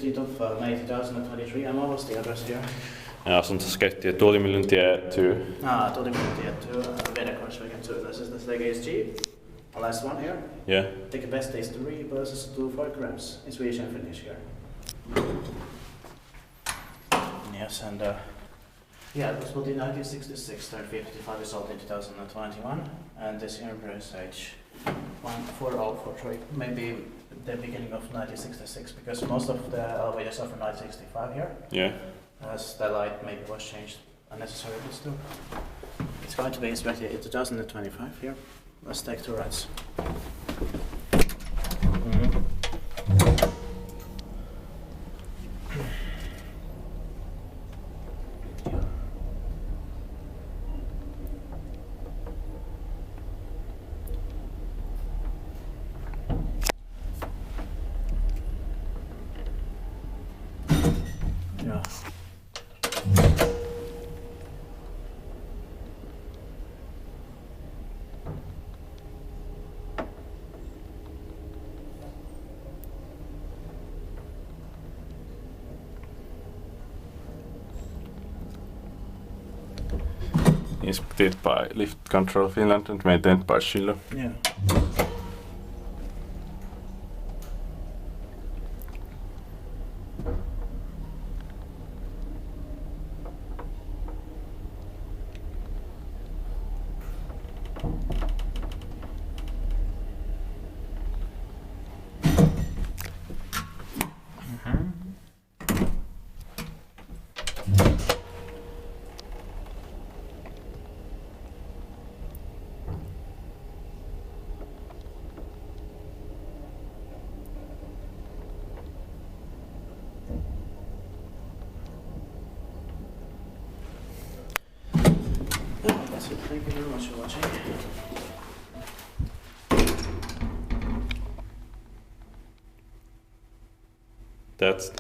15th of May 2023. I'm almost the address here. Ja, som skrevet Tuulimyllyntie 2. Tuulimyllyntie 2, Vederkorsvägen 2. This is the stage G. The last one here. Yeah. Take a best taste 3 versus 2 grams in Swedish and Finnish here. Yes, and yeah, it was put in 1966, third 55 result in 2021, and this here is age 14043, maybe the beginning of 1966, because most of the elevators are from 1965 here. Yeah. As the light maybe was changed unnecessarily still. It's going to be inspected in 2025 here. Let's take 2 rides. Yeah. Inspected by Lift Control Finland and maintained by Schiller. Yeah. That's it. Thank you very much for watching. That's